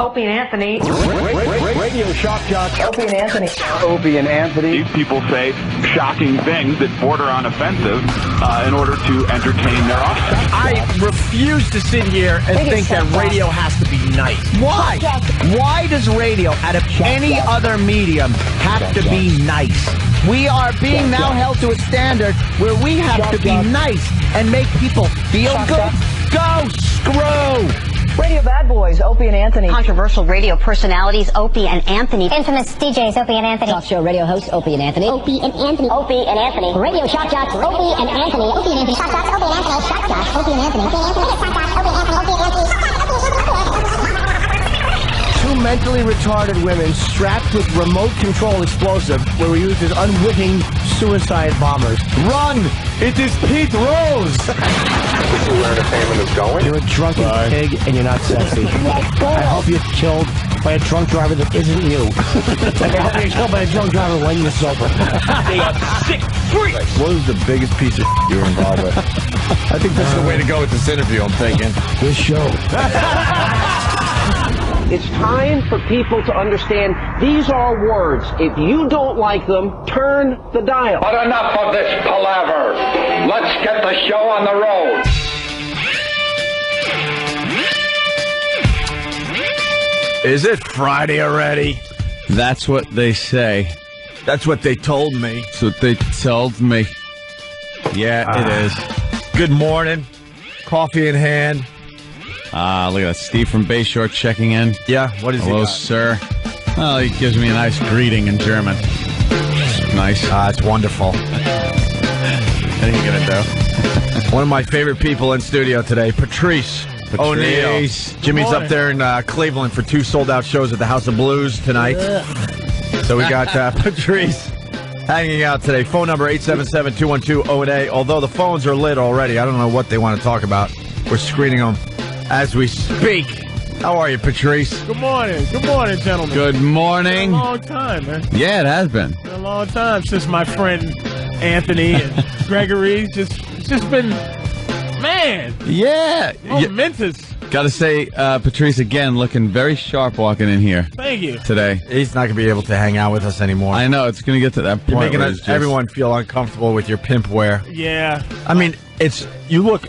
Opie and Anthony. Radio shock jocks. Opie and Anthony. Opie and Anthony. These people say shocking things that border on offensive in order to entertain their audience. I refuse to sit here and think that radio has to be nice. Why? Why does radio, out of any other medium, have to be nice? We are being now held to a standard where we have to be nice and make people feel good. Go screw! Radio bad boys, Opie and Anthony. Controversial radio personalities, Opie and Anthony. Infamous DJs, Opie and Anthony. Talk show radio hosts, Opie and Anthony. Opie and Anthony. Opie and Anthony. Radio shock jocks, Opie and Anthony. Opie and Anthony. Shock jocks, Opie and Anthony. Shock jocks, Opie and Anthony. Opie and Anthony. Shock jocks, Opie and Anthony. Opie and Anthony. Two mentally retarded women strapped with remote control explosive were used as unwitting suicide bombers. Run! It is Pete Rose! This is where entertainment is going. You're a drunken pig and you're not sexy. I hope you're killed by a drunk driver that isn't you. Like I hope you're killed by a drunk driver when you're sober. They are sick freaks. What is the biggest piece of you were involved with? I think this is the way to go with this interview, I'm thinking. This show. It's time for people to understand these are words. If you don't like them, turn the dial. But enough of this palaver. Let's get the show on the road. Is it Friday already? That's what they say. That's what they told me. That's what they told me. Yeah, it is. Good morning. Coffee in hand. Look at that. Steve from Bayshore checking in. Yeah, what is he? Hello, sir. Well, he gives me a nice greeting in German. Nice. It's wonderful. What are you going to do? One of my favorite people in studio today, Patrice. O'Neill. Jimmy's up there in Cleveland for 2 sold-out shows at the House of Blues tonight. So we got Patrice hanging out today. Phone number 877-212-ONA. Although the phones are lit already, I don't know what they want to talk about. We're screening them as we speak. How are you, Patrice? Good morning. Good morning, gentlemen. Good morning. It's been a long time, man. Yeah, it has been. It's been a long time since my friend Anthony and Gregory. It's just been, man. Yeah. Momentous. Got to say, Patrice, again, looking very sharp walking in here. Thank you. Today. He's not going to be able to hang out with us anymore. I know. It's going to get to that point. You're making everyone feel uncomfortable with your pimp wear. Yeah. I mean, you look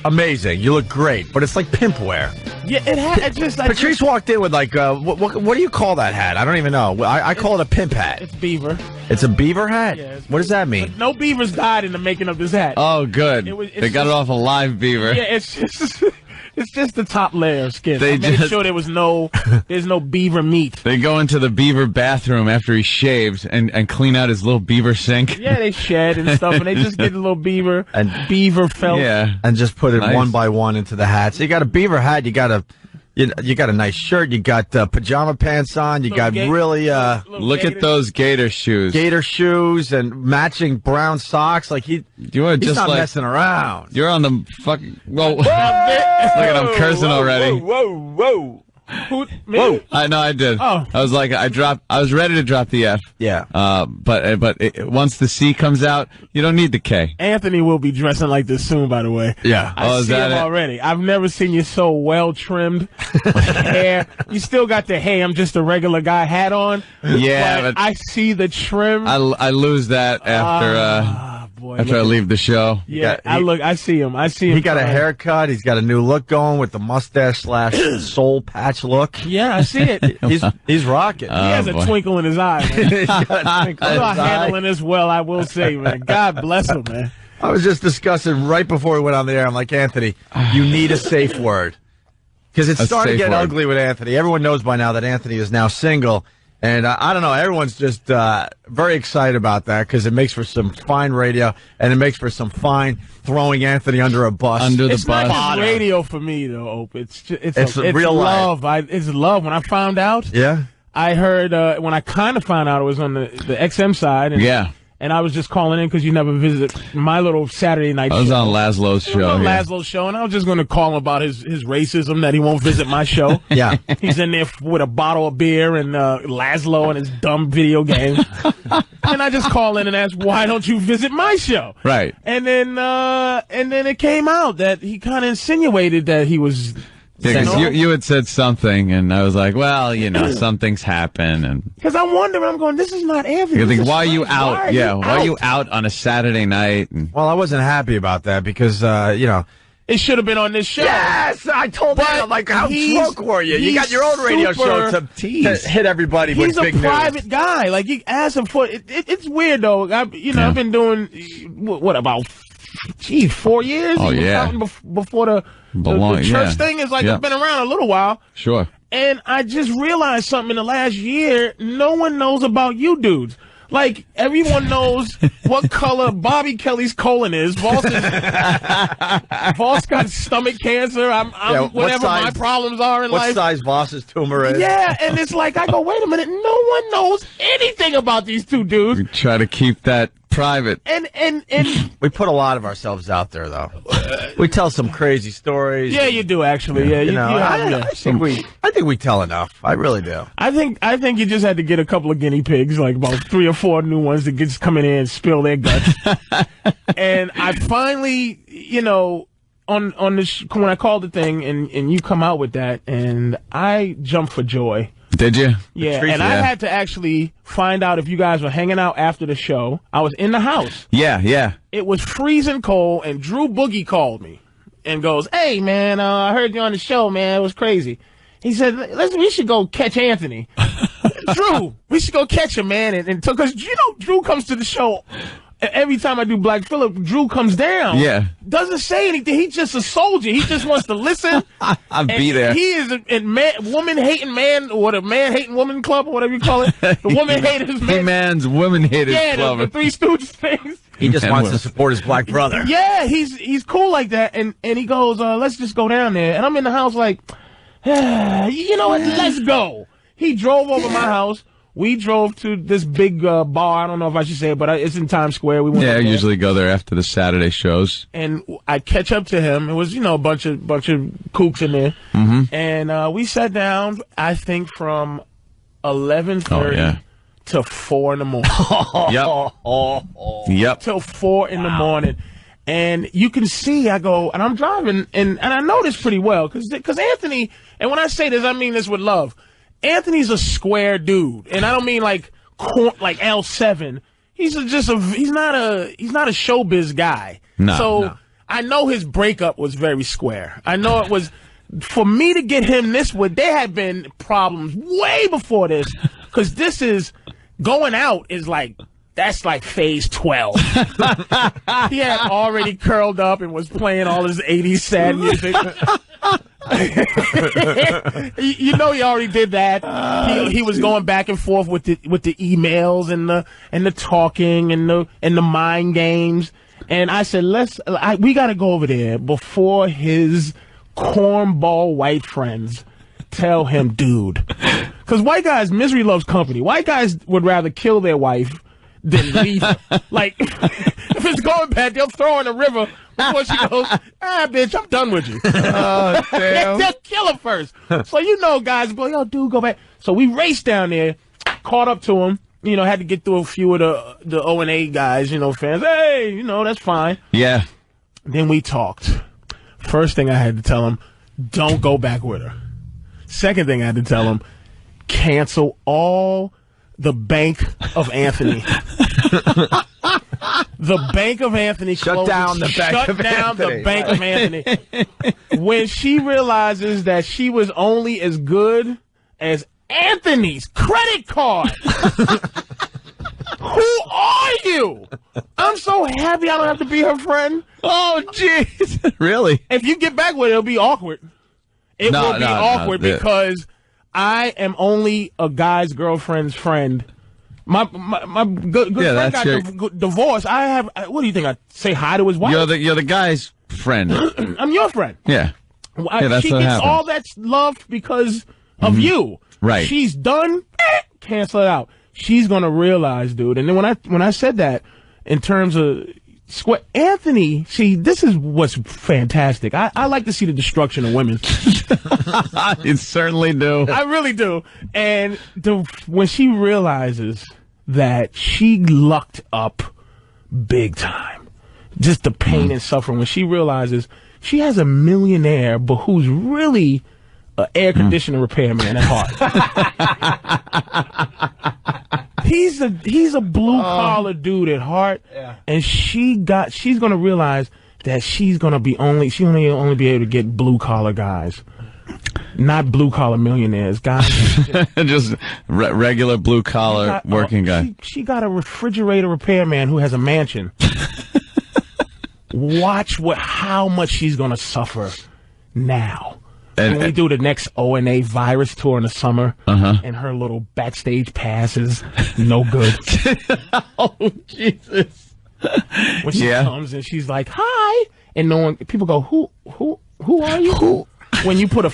amazing. You look great, but it's like pimp wear. Yeah, it just... Patrice walked in with like, what do you call that hat? I don't even know. I call it a pimp hat. It's beaver. It's a beaver hat? Yeah, what does that mean? No beavers died in the making of this hat. Oh, good. They got it off a live beaver. Yeah, it's just... It's just the top layer of skin. They I made sure there's no beaver meat. They go into the beaver bathroom after he shaves and clean out his little beaver sink. Yeah, they shed and stuff, and they just get a little beaver felt. Yeah, and just put it one by one into the hat. So you got a beaver hat. You got a nice shirt. You got pajama pants on. You got really look at those gator shoes. Gator shoes and matching brown socks. Like he's not messing around. You're on the fucking Look at him cursing already. Whoa. Who, me? Whoa! I know I did. Oh. I was like, I was ready to drop the F. Yeah. But once the C comes out, you don't need the K. Anthony will be dressing like this soon, by the way. Yeah. I see him already. I've never seen you so well trimmed with hair. You still got the "Hey, I'm just a regular guy" hat on. Yeah, but I see the trim. I lose that after. After I leave the show. Yeah, I see him. He got a haircut. He's got a new look going with the mustache / soul patch look. Yeah, I see it. He's rocking. He has a twinkle in his eye, man. He's not handling this well, I will say, man. God bless him, man. I was just discussing right before we went on the air. I'm like, Anthony, you need a safe word. Because it's starting to get ugly with Anthony. Everyone knows by now that Anthony is now single. And I don't know, everyone's just very excited about that because it makes for some fine radio and it makes for some fine throwing Anthony under a bus. It's not just radio for me, though, Ope. It's real love. life. It's love. When I found out, I heard, when I kind of found out it was on the XM side. And, and I was just calling in because you never visit my little Saturday night show. I was on Laszlo's show. Laszlo's show, and I was just going to call him about his racism that he won't visit my show. Yeah. He's in there with a bottle of beer and Laszlo and his dumb video game. And I just call in and ask, why don't you visit my show? Right. And then it came out that he kind of insinuated that he was Yeah, because you had said something, and I was like, well, some things happen. And because I'm wondering, I'm going, this is not Anthony. You think, why are you out? Why are you out on a Saturday night? Well, I wasn't happy about that because, it should have been on this show. Yes, I told him. I'm like, how drunk were you? You got your own radio show to hit everybody with big news. He's a private guy. Like, you ask him for it. It's weird, though. I've been doing, about 4 years? Oh, yeah. Before the church thing is like, it's been around a little while. Sure. And I just realized something in the last year. No one knows about you dudes. Like, everyone knows what color Bobby Kelly's colon is. Voss got stomach cancer. I'm whatever my problems are in life. What size Voss's tumor is. Yeah, and it's like, I go, wait a minute. No one knows anything about these two dudes. We try to keep that private. And we put a lot of ourselves out there, though. We tell some crazy stories. Yeah, you do, actually. Yeah, I think we tell enough. I really do. I think you just had to get a couple of guinea pigs, like about 3 or 4 new ones that just come in and spill their guts. And I finally, on when I called the thing and you come out with that, and I jumped for joy. Did you? Yeah, Patrice, and I had to actually find out if you guys were hanging out after the show. I was in the house. Yeah. It was freezing cold, and Drew Boogie called me and goes, "Hey, man, I heard you on the show, man. It was crazy." He said, we should go catch Anthony. Drew, we should go catch him, man. And because, Drew comes to the show. Every time I do Black Phillip, Drew comes down. Yeah. Doesn't say anything. He's just a soldier. He just wants to listen. I'll be there. He is a woman-hating man, or the man-hating woman club, or whatever you call it. The woman-haters man. Hey, man's woman-haters club. Yeah, the Three Stooges things. He just wants to support his black brother. Yeah, he's cool like that. And he goes, let's just go down there. And I'm in the house like, you know what, let's go. He drove over my house. We drove to this big bar. I don't know if I should say it, but it's in Times Square. We I usually go there after the Saturday shows. And I catch up to him. It was, a bunch of kooks in there. Mm-hmm. And we sat down, I think, from 11:30 to 4 in the morning. Yep. Till 4 in the morning. And you can see, I go, and I'm driving, and I know this pretty well, because Anthony, and when I say this, I mean this with love. Anthony's a square dude, and I don't mean like L7. He's not a showbiz guy. No. I know his breakup was very square. I know it was for me to get him this way. There had been problems way before this, because this is going out is like. That's like phase 12. He had already curled up and was playing all his 80s sad music. He already did that. He was going back and forth with the emails and the talking and the mind games. And I said, we got to go over there before his cornball white friends tell him, dude. Because white guys, misery loves company. White guys would rather kill their wife than leave her. Like, if it's going bad, they'll throw her in the river before she goes, bitch, I'm done with you. Oh, damn. They'll kill her first. So, guys go, yo, dude, go back. So we raced down there, caught up to him, had to get through a few of the O&A guys, fans. Hey, that's fine. Yeah. Then we talked. First thing I had to tell him, don't go back with her. Second thing I had to tell him, cancel all the Bank of Anthony. The Bank of Anthony Shut down the Bank of Anthony. When she realizes that she was only as good as Anthony's credit card. Who are you? I'm so happy I don't have to be her friend. Oh, jeez. Really? If you get back with it, it'll be awkward. It will be awkward because I am only a guy's girlfriend's friend. My good friend got divorced. What do you think? I say hi to his wife? You're the guy's friend. I'm your friend. Yeah. She gets all that love because of you. Right. She's done. Cancel it out. She's gonna realize, dude. And then when I said that in terms of Anthony, see, this is what's fantastic. I like to see the destruction of women. You certainly do. I really do. And when she realizes that she lucked up big time, just the pain and suffering, when she realizes She has a millionaire, but who's really an air conditioner repairman at heart. He's a blue collar dude at heart, and she's gonna realize that she's only be able to get blue collar guys, not blue collar millionaires, guys. Just regular blue collar working guy. She got a refrigerator repairman who has a mansion. Watch how much she's gonna suffer now. When we do the next O&A virus tour in the summer, and her little backstage pass is no good. Oh, Jesus. When she comes and she's like, "Hi," and people go, "Who are you?" Who? When you put a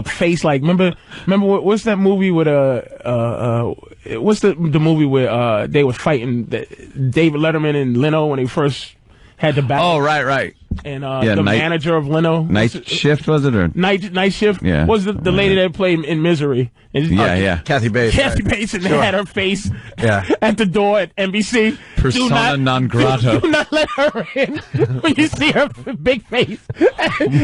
face like, remember what's that movie with what's the movie where they were fighting David Letterman and Leno when they first had the battle? Oh, right. And the manager of Leno. Night Shift, was it? Or? Night Shift? Yeah. Was the lady that played in Misery. And, Kathy Bates. Kathy Bates, and they had her face at the door at NBC. Persona non grata. Do not let her in. When you see her big face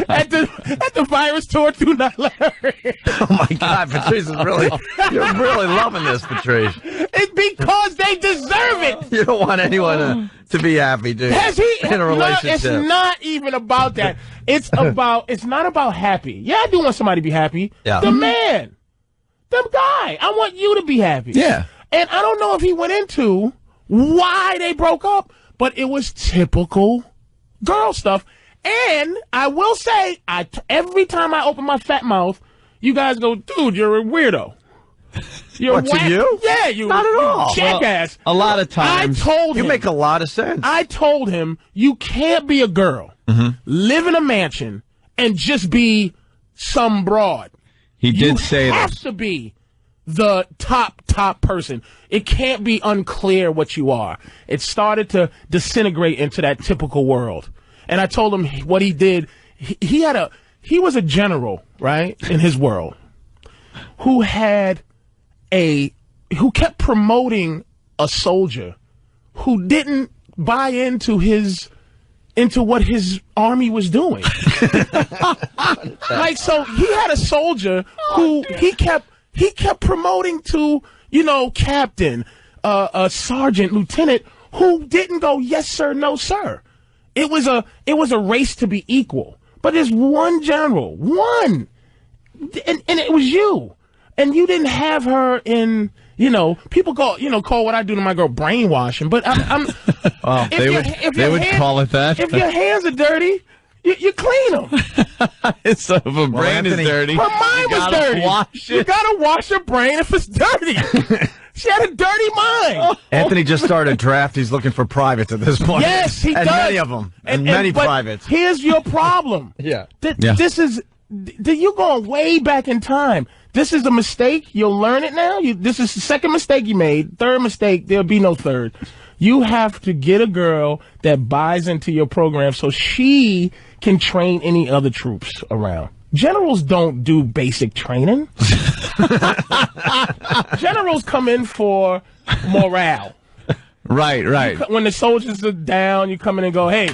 at the virus tour, do not let her in. Oh, my God. Patrice is you're really loving this, Patrice. It's because they deserve it. You don't want anyone to be happy, do you? In a relationship. No, it's not even about that. It's not about happy. Yeah, I do want somebody to be happy. Yeah. The man. The guy. I want you to be happy. Yeah. And I don't know if he went into why they broke up, but it was typical girl stuff. And I will say, every time I open my fat mouth, you guys go, "Dude, you're a weirdo. You're to you? Yeah, you not at all. Jackass." Well, a lot of times. I told him. You make a lot of sense. I told him, you can't be a girl, live in a mansion, and just be some broad. He did say You that. have to be the top person. It can't be unclear what you are. It started to disintegrate into that typical world. And I told him what he did. He was a general, right, in his world, who kept promoting a soldier who didn't buy into what his army was doing. Like, so he had a soldier who he kept promoting to, captain, sergeant, lieutenant, who didn't go, "Yes, sir, no, sir." It was a race to be equal. But there's one general, and it was you. And you didn't have her in, people call what I do to my girl brainwashing. But they would call it that. If your hands are dirty, you clean them. If a brain is dirty, her mind was dirty. You gotta wash your brain if it's dirty. She had a dirty mind. Anthony just started a draft. He's looking for privates at this point. Yes, he does. And many of them. And many privates. Here's your problem. This is you going way back in time. This is a mistake. You'll learn it now. This is the second mistake you made. Third mistake, there'll be no third. You have to get a girl that buys into your program so she can train any other troops around. Generals don't do basic training. Generals come in for morale. Right. When the soldiers are down, you come in and go, "Hey,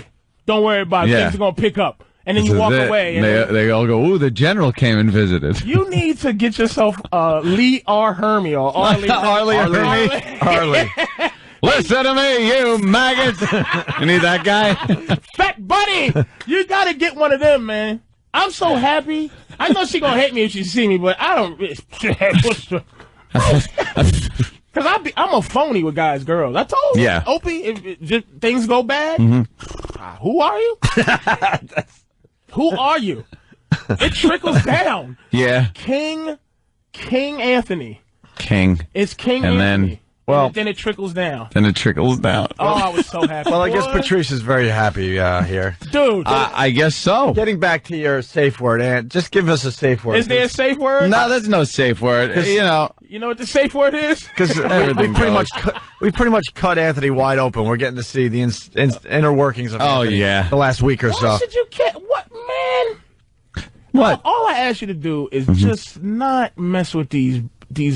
don't worry about it. Things are going to pick up." And then you walk away. And they all go, "Ooh, the general came and visited." You need to get yourself Lee R. Hermie or Arlie. Arlie. Listen to me, you maggot. You need that guy? Fat Buddy. You got to get one of them, man. I'm so happy. I know she going to hate me if she see me, but I don't. Because I'm a phony with guys, girls. I told you, Opie, if things go bad, who are you? Who are you? It trickles down. Yeah. King Anthony. King. It's King and Anthony. Well, and then it trickles down. Then it trickles down. Oh, I was so happy. Well, I guess Patrice is very happy here. Dude. I guess so. Getting back to your safe word, Ant, just give us a safe word. Is there a safe word? No, there's no safe word. You know what the safe word is? Because we pretty much cut Anthony wide open. We're getting to see the inner workings of Anthony the last week or so. Why should you what, man? What? All I ask you to do is just not mess with these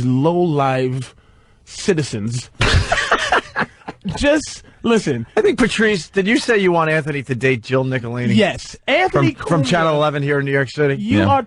low-life citizens. Just Listen. I think, Patrice, did you say you want Anthony to date Jill Nicolini? Yes. Anthony from Channel 11 here in New York City? You are